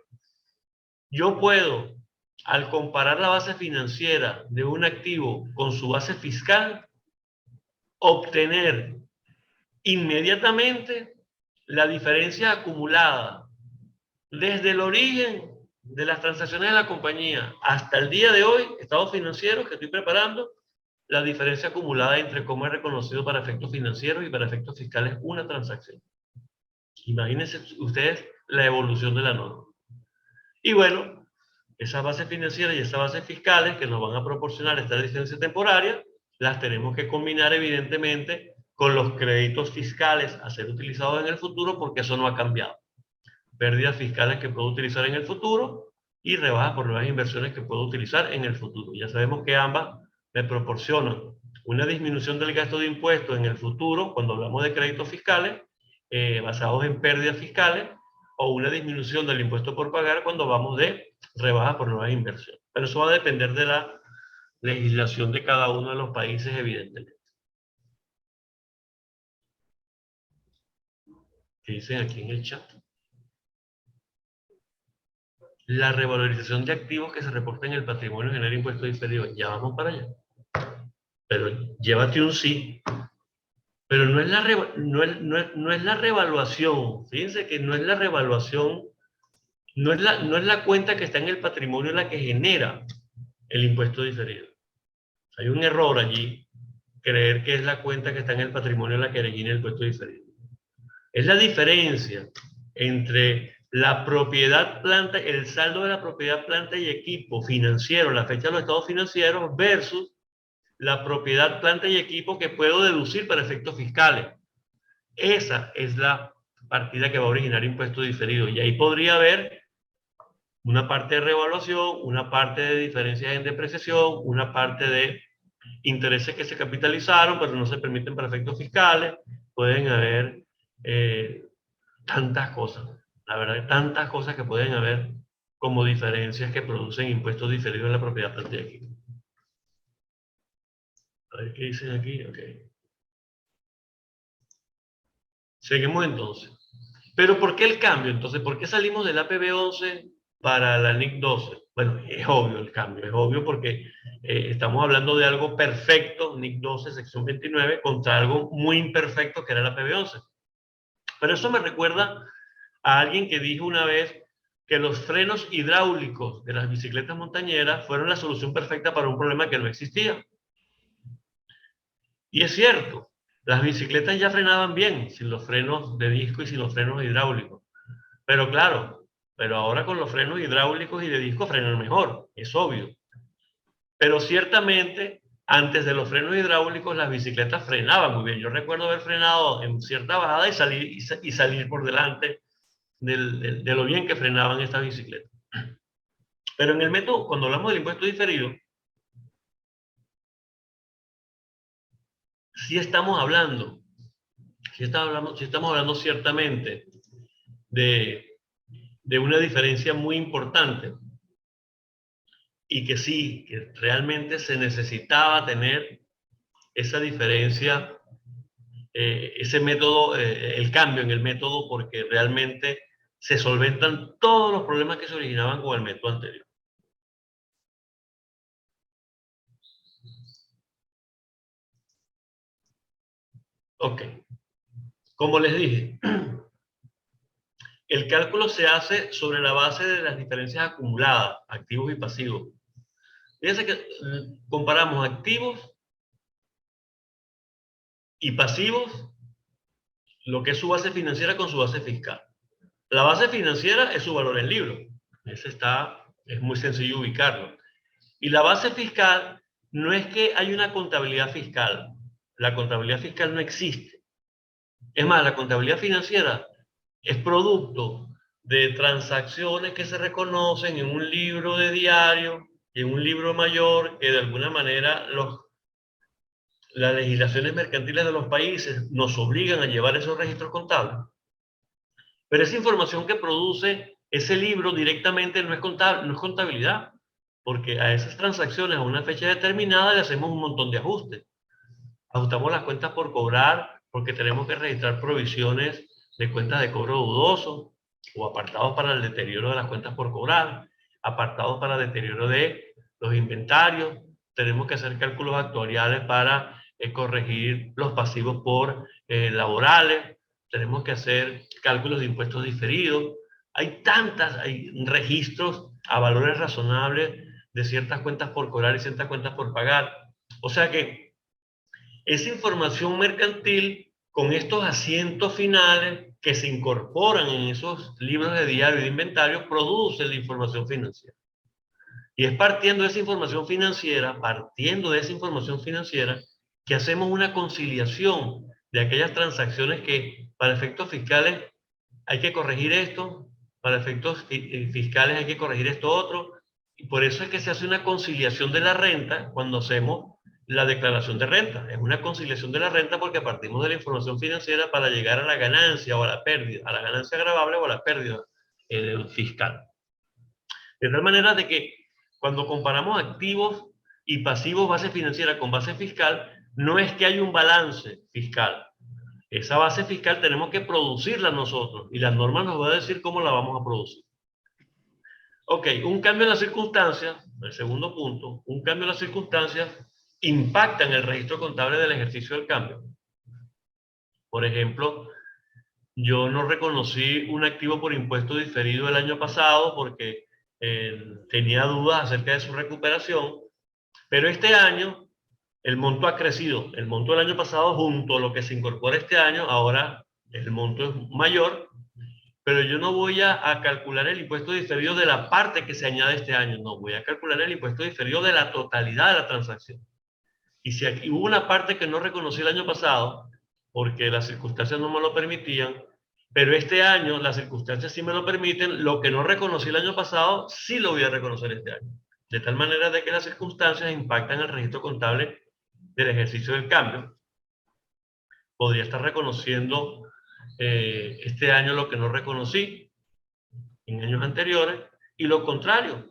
Yo puedo, al comparar la base financiera de un activo con su base fiscal, obtener inmediatamente la diferencia acumulada desde el origen de las transacciones de la compañía hasta el día de hoy, estado financiero que estoy preparando, la diferencia acumulada entre cómo es reconocido para efectos financieros y para efectos fiscales una transacción. Imagínense ustedes la evolución de la norma. Y bueno, esas bases financieras y esas bases fiscales que nos van a proporcionar esta diferencia temporaria, las tenemos que combinar evidentemente con los créditos fiscales a ser utilizados en el futuro, porque eso no ha cambiado. Pérdidas fiscales que puedo utilizar en el futuro y rebajas por nuevas inversiones que puedo utilizar en el futuro. Ya sabemos que ambas me proporcionan una disminución del gasto de impuestos en el futuro cuando hablamos de créditos fiscales basados en pérdidas fiscales, o una disminución del impuesto por pagar cuando vamos de rebajas por nuevas inversiones. Pero eso va a depender de la legislación de cada uno de los países, evidentemente. ¿Qué dicen aquí en el chat? La revalorización de activos que se reporta en el patrimonio genera impuestos diferidos. Ya vamos para allá. Pero llévate un sí. Pero no es la revaluación. Fíjense que no es la revaluación, no es la cuenta que está en el patrimonio la que genera el impuesto diferido. Hay un error allí, creer que es la cuenta que está en el patrimonio la que origina el impuesto diferido. Es la diferencia entre la propiedad planta, el saldo de la propiedad planta y equipo financiero, la fecha de los estados financieros, versus la propiedad planta y equipo que puedo deducir para efectos fiscales. Esa es la partida que va a originar impuesto diferido. Y ahí podría haber una parte de revaluación, una parte de diferencias en depreciación, una parte de intereses que se capitalizaron pero no se permiten para efectos fiscales. Pueden haber tantas cosas, la verdad, tantas cosas que pueden haber como diferencias que producen impuestos diferidos en la propiedad planta y equipo. A ver qué dicen aquí. Ok. Seguimos entonces. ¿Pero por qué el cambio? Entonces, ¿por qué salimos del APB 11 para la NIC 12? Bueno, es obvio el cambio, es obvio porque estamos hablando de algo perfecto, NIC 12, sección 29, contra algo muy imperfecto que era la APB 11. Pero eso me recuerda a alguien que dijo una vez que los frenos hidráulicos de las bicicletas montañeras fueron la solución perfecta para un problema que no existía. Y es cierto, las bicicletas ya frenaban bien, sin los frenos de disco y sin los frenos hidráulicos. Pero claro, pero ahora con los frenos hidráulicos y de disco frenan mejor, es obvio. Pero ciertamente, antes de los frenos hidráulicos, las bicicletas frenaban muy bien. Yo recuerdo haber frenado en cierta bajada y salir por delante de lo bien que frenaban estas bicicletas. Pero en el método, cuando hablamos del impuesto diferido, sí estamos hablando ciertamente de una diferencia muy importante, y que sí, que realmente se necesitaba tener esa diferencia ese método, el cambio en el método, porque realmente se solventan todos los problemas que se originaban con el método anterior. Ok, como les dije, el cálculo se hace sobre la base de las diferencias acumuladas, activos y pasivos. Fíjense que comparamos activos y pasivos, lo que es su base financiera con su base fiscal. La base financiera es su valor en libro. Es muy sencillo ubicarlo. Y la base fiscal no es que hay una contabilidad fiscal. La contabilidad fiscal no existe. Es más, la contabilidad financiera es producto de transacciones que se reconocen en un libro de diario, en un libro mayor, que de alguna manera las legislaciones mercantiles de los países nos obligan a llevar esos registros contables. Pero esa información que produce ese libro directamente no es contabilidad, porque a esas transacciones a una fecha determinada le hacemos un montón de ajustes. Ajustamos las cuentas por cobrar, porque tenemos que registrar provisiones de cuentas de cobro dudoso, o apartados para el deterioro de las cuentas por cobrar, apartados para deterioro de los inventarios. Tenemos que hacer cálculos actuariales para corregir los pasivos por laborales. Tenemos que hacer cálculos de impuestos diferidos. Hay registros a valores razonables de ciertas cuentas por cobrar y ciertas cuentas por pagar. O sea que esa información mercantil con estos asientos finales que se incorporan en esos libros de diario y de inventario produce la información financiera. Y es partiendo de esa información financiera, que hacemos una conciliación de aquellas transacciones que para efectos fiscales hay que corregir esto, para efectos fiscales hay que corregir esto otro, y por eso es que se hace una conciliación de la renta cuando hacemos la declaración de renta. Es una conciliación de la renta porque partimos de la información financiera para llegar a la ganancia o a la pérdida, a la ganancia gravable o a la pérdida fiscal. De tal manera de que cuando comparamos activos y pasivos, base financiera con base fiscal, no es que hay un balance fiscal. Esa base fiscal tenemos que producirla nosotros y la norma nos va a decir cómo la vamos a producir. Ok, un cambio en las circunstancias, el segundo punto, un cambio en las circunstancias impacta en el registro contable del ejercicio del cambio. Por ejemplo, yo no reconocí un activo por impuesto diferido el año pasado porque tenía dudas acerca de su recuperación, pero este año el monto ha crecido. El monto del año pasado junto a lo que se incorpora este año, ahora el monto es mayor, pero yo no voy a calcular el impuesto diferido de la parte que se añade este año, no, voy a calcular el impuesto diferido de la totalidad de la transacción. Y si aquí hubo una parte que no reconocí el año pasado, porque las circunstancias no me lo permitían, pero este año las circunstancias sí me lo permiten, lo que no reconocí el año pasado, sí lo voy a reconocer este año. De tal manera de que las circunstancias impactan el registro contable del ejercicio del cambio. Podría estar reconociendo este año lo que no reconocí en años anteriores, y lo contrario,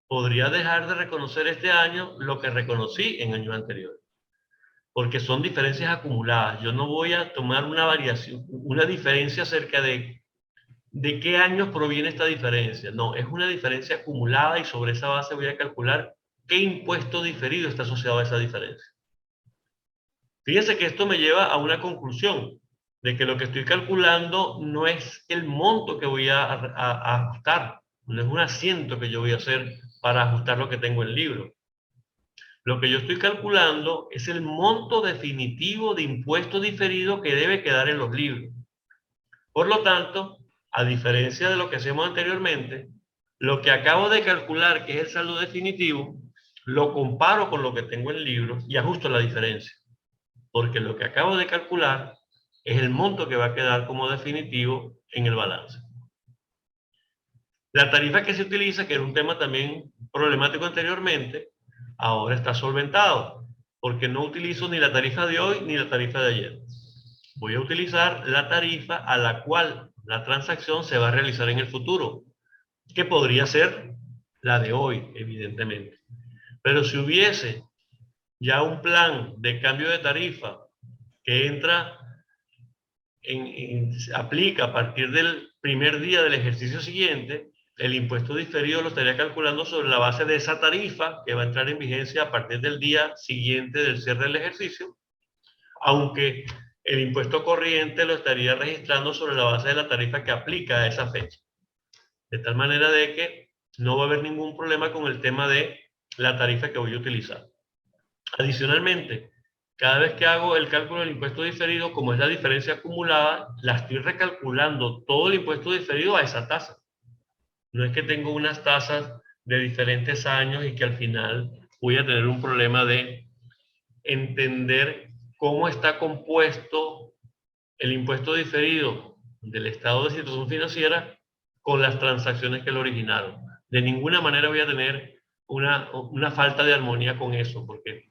podría dejar de reconocer este año lo que reconocí en años anteriores. Porque son diferencias acumuladas. Yo no voy a tomar una variación, una diferencia acerca de qué años proviene esta diferencia. No, es una diferencia acumulada y sobre esa base voy a calcular qué impuesto diferido está asociado a esa diferencia. Fíjense que esto me lleva a una conclusión de que lo que estoy calculando no es el monto que voy a ajustar, no es un asiento que yo voy a hacer para ajustar lo que tengo en el libro. Lo que yo estoy calculando es el monto definitivo de impuesto diferido que debe quedar en los libros. Por lo tanto, a diferencia de lo que hacemos anteriormente, lo que acabo de calcular, que es el saldo definitivo, lo comparo con lo que tengo en el libro y ajusto la diferencia. Porque lo que acabo de calcular es el monto que va a quedar como definitivo en el balance. La tarifa que se utiliza, que era un tema también problemático anteriormente, ahora está solventado, porque no utilizo ni la tarifa de hoy ni la tarifa de ayer. Voy a utilizar la tarifa a la cual la transacción se va a realizar en el futuro, que podría ser la de hoy, evidentemente. Pero si hubiese ya un plan de cambio de tarifa que entra aplica a partir del primer día del ejercicio siguiente, el impuesto diferido lo estaría calculando sobre la base de esa tarifa que va a entrar en vigencia a partir del día siguiente del cierre del ejercicio, aunque el impuesto corriente lo estaría registrando sobre la base de la tarifa que aplica a esa fecha. De tal manera de que no va a haber ningún problema con el tema de la tarifa que voy a utilizar. Adicionalmente, cada vez que hago el cálculo del impuesto diferido, como es la diferencia acumulada, la estoy recalculando todo el impuesto diferido a esa tasa. No es que tengo unas tasas de diferentes años y que al final voy a tener un problema de entender cómo está compuesto el impuesto diferido del estado de situación financiera con las transacciones que lo originaron. De ninguna manera voy a tener una falta de armonía con eso, porque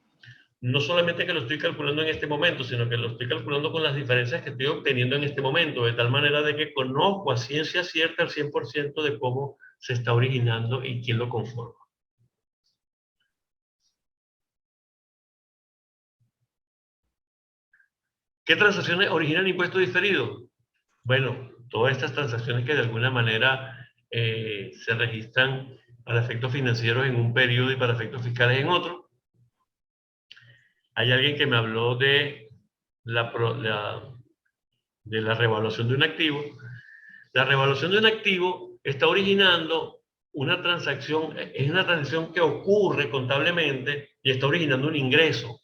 no solamente que lo estoy calculando en este momento, sino que lo estoy calculando con las diferencias que estoy obteniendo en este momento, de tal manera de que conozco a ciencia cierta el 100% de cómo se está originando y quién lo conforma. ¿Qué transacciones originan impuesto diferido? Bueno, todas estas transacciones que de alguna manera se registran para efectos financieros en un periodo y para efectos fiscales en otro. Hay alguien que me habló de la revaluación de un activo. La revaluación de un activo está originando una transacción, es una transacción que ocurre contablemente y está originando un ingreso.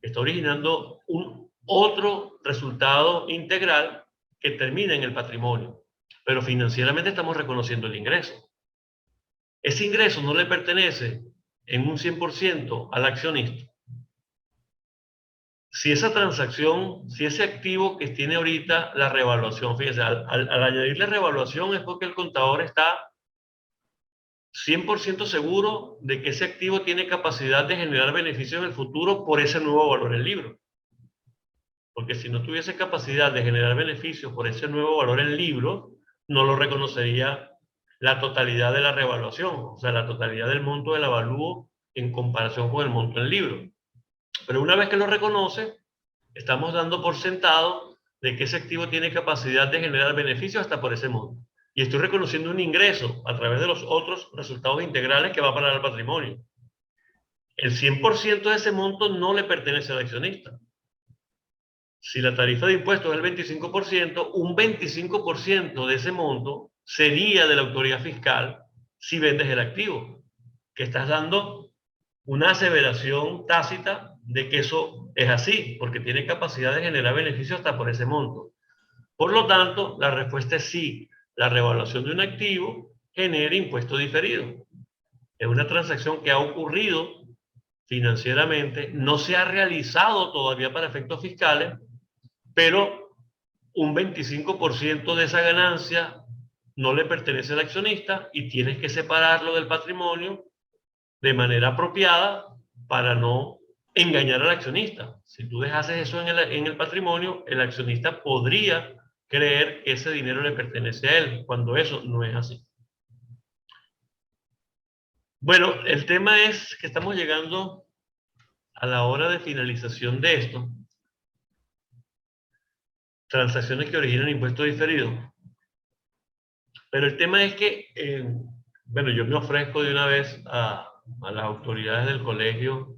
Está originando un otro resultado integral que termina en el patrimonio. Pero financieramente estamos reconociendo el ingreso. Ese ingreso no le pertenece en un 100% al accionista. Si esa transacción, si ese activo que tiene ahorita la revaluación, fíjese, al añadirle revaluación es porque el contador está 100% seguro de que ese activo tiene capacidad de generar beneficios en el futuro por ese nuevo valor en libro. Porque si no tuviese capacidad de generar beneficios por ese nuevo valor en libro, no lo reconocería la totalidad de la revaluación, o sea, la totalidad del monto del avalúo en comparación con el monto en libro. Pero una vez que lo reconoce, estamos dando por sentado de que ese activo tiene capacidad de generar beneficios hasta por ese monto. Y estoy reconociendo un ingreso a través de los otros resultados integrales que va a parar al patrimonio. El 100% de ese monto no le pertenece al accionista. Si la tarifa de impuestos es el 25%, un 25% de ese monto sería de la autoridad fiscal si vendes el activo, que estás dando una aseveración tácita de que eso es así, porque tiene capacidad de generar beneficios hasta por ese monto. Por lo tanto, la respuesta es sí, la revaluación de un activo genera impuesto diferido. Es una transacción que ha ocurrido financieramente, no se ha realizado todavía para efectos fiscales, pero un 25% de esa ganancia no le pertenece al accionista y tienes que separarlo del patrimonio de manera apropiada para no engañar al accionista. Si tú dejases eso en el patrimonio, el accionista podría creer que ese dinero le pertenece a él, cuando eso no es así. Bueno, el tema es que estamos llegando a la hora de finalización de esto. Transacciones que originan impuestos diferidos. Pero el tema es que, bueno, yo me ofrezco de una vez a las autoridades del colegio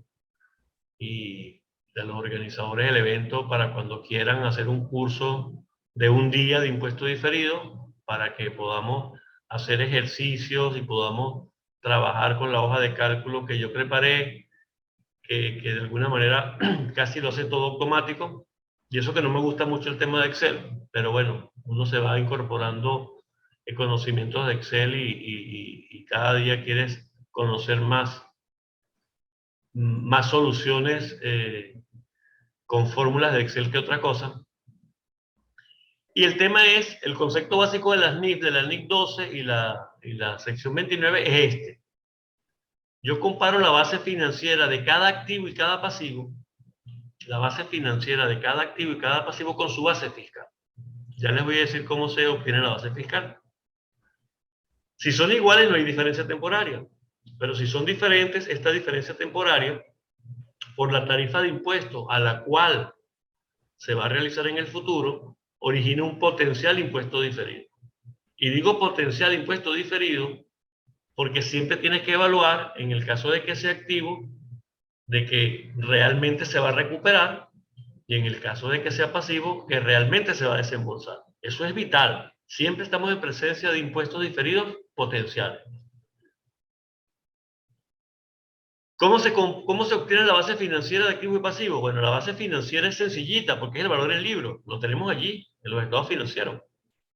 y de los organizadores del evento para cuando quieran hacer un curso de un día de impuesto diferido para que podamos hacer ejercicios y podamos trabajar con la hoja de cálculo que yo preparé, que de alguna manera casi lo hace todo automático. Y eso que no me gusta mucho el tema de Excel, pero bueno, uno se va incorporando conocimientos de Excel y cada día quieres conocer más soluciones con fórmulas de Excel que otra cosa. Y el tema es, el concepto básico de las NIF, de la NIF 12 y la sección 29 es este. Yo comparo la base financiera de cada activo y cada pasivo, la base financiera de cada activo y cada pasivo con su base fiscal. Ya les voy a decir cómo se obtiene la base fiscal. Si son iguales no hay diferencia temporaria, pero si son diferentes, esta diferencia temporaria, por la tarifa de impuesto a la cual se va a realizar en el futuro, origina un potencial impuesto diferido. Y digo potencial impuesto diferido porque siempre tienes que evaluar, en el caso de que sea activo, de que realmente se va a recuperar, y en el caso de que sea pasivo, que realmente se va a desembolsar. Eso es vital. Siempre estamos en presencia de impuestos diferidos potenciales. ¿Cómo se obtiene la base financiera de activo y pasivo? Bueno, la base financiera es sencillita porque es el valor en libro. Lo tenemos allí, en los estados financieros.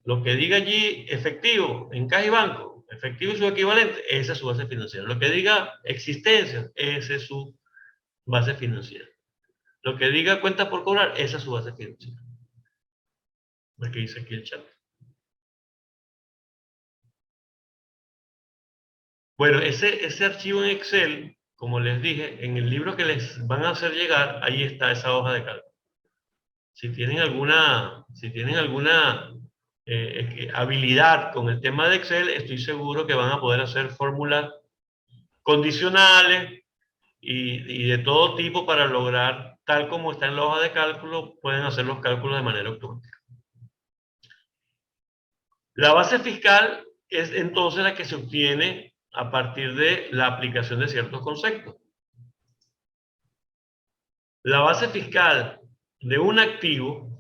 Lo que diga allí efectivo, en caja y banco, efectivo y su equivalente, esa es su base financiera. Lo que diga existencia, esa es su base financiera. Lo que diga cuenta por cobrar, esa es su base financiera. Lo que dice aquí el chat. Bueno, ese archivo en Excel, como les dije, en el libro que les van a hacer llegar, ahí está esa hoja de cálculo. Si tienen alguna habilidad con el tema de Excel, estoy seguro que van a poder hacer fórmulas condicionales y de todo tipo para lograr, tal como está en la hoja de cálculo, pueden hacer los cálculos de manera automática. La base fiscal es entonces la que se obtiene a partir de la aplicación de ciertos conceptos. La base fiscal de un activo,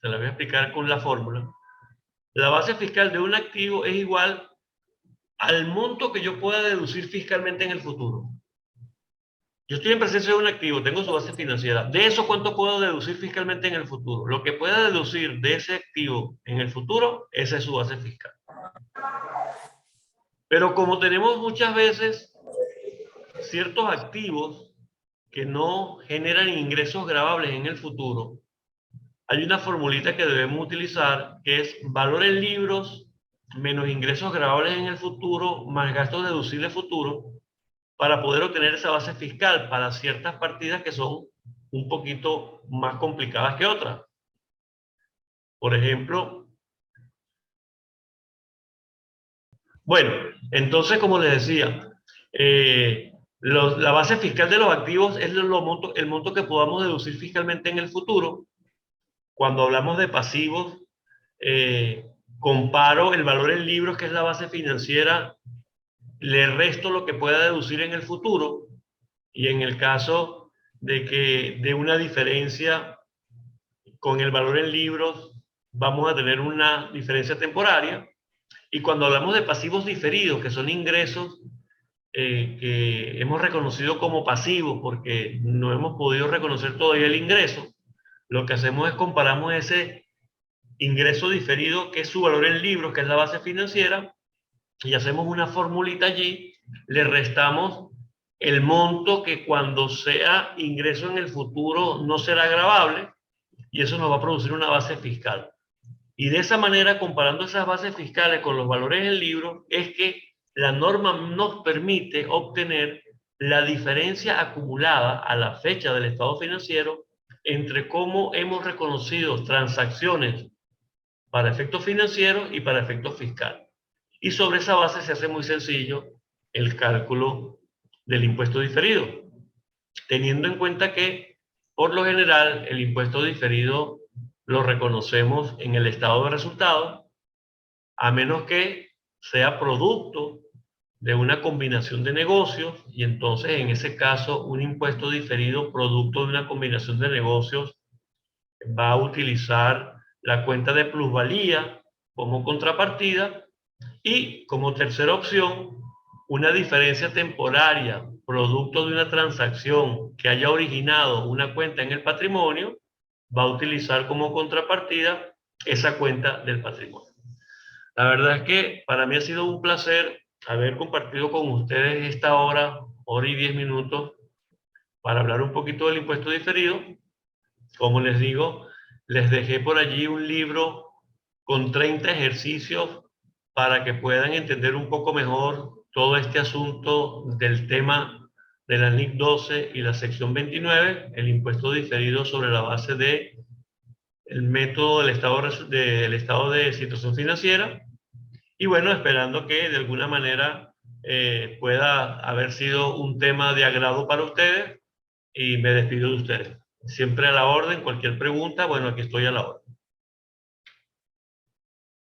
se la voy a explicar con la fórmula. La base fiscal de un activo es igual al monto que yo pueda deducir fiscalmente en el futuro. Yo estoy en presencia de un activo, tengo su base financiera. De eso, ¿cuánto puedo deducir fiscalmente en el futuro? Lo que pueda deducir de ese activo en el futuro, esa es su base fiscal. Pero como tenemos muchas veces ciertos activos que no generan ingresos gravables en el futuro, hay una formulita que debemos utilizar que es valor en libros menos ingresos gravables en el futuro más gastos deducibles futuros para poder obtener esa base fiscal para ciertas partidas que son un poquito más complicadas que otras. Por ejemplo, bueno, entonces como les decía, la base fiscal de los activos es el monto que podamos deducir fiscalmente en el futuro. Cuando hablamos de pasivos, comparo el valor en libros, que es la base financiera, le resto lo que pueda deducir en el futuro, y en el caso de una diferencia con el valor en libros, vamos a tener una diferencia temporaria. Y cuando hablamos de pasivos diferidos, que son ingresos que hemos reconocido como pasivos porque no hemos podido reconocer todavía el ingreso, lo que hacemos es comparamos ese ingreso diferido, que es su valor en libros, que es la base financiera, y hacemos una formulita allí, le restamos el monto que cuando sea ingreso en el futuro no será gravable, y eso nos va a producir una base fiscal. Y de esa manera, comparando esas bases fiscales con los valores en libro, es que la norma nos permite obtener la diferencia acumulada a la fecha del estado financiero entre cómo hemos reconocido transacciones para efectos financieros y para efectos fiscales. Y sobre esa base se hace muy sencillo el cálculo del impuesto diferido, teniendo en cuenta que, por lo general, el impuesto diferido lo reconocemos en el estado de resultados, a menos que sea producto de una combinación de negocios, y entonces en ese caso un impuesto diferido producto de una combinación de negocios va a utilizar la cuenta de plusvalía como contrapartida, y como tercera opción, una diferencia temporaria producto de una transacción que haya originado una cuenta en el patrimonio, va a utilizar como contrapartida esa cuenta del patrimonio. La verdad es que para mí ha sido un placer haber compartido con ustedes esta hora y 10 minutos para hablar un poquito del impuesto diferido. Como les digo, les dejé por allí un libro con 30 ejercicios para que puedan entender un poco mejor todo este asunto del tema de la NIC 12 y la sección 29, el impuesto diferido sobre la base de el método del estado de situación financiera. Y bueno, esperando que de alguna manera pueda haber sido un tema de agrado para ustedes, y me despido de ustedes. Siempre a la orden, cualquier pregunta, bueno, aquí estoy a la orden.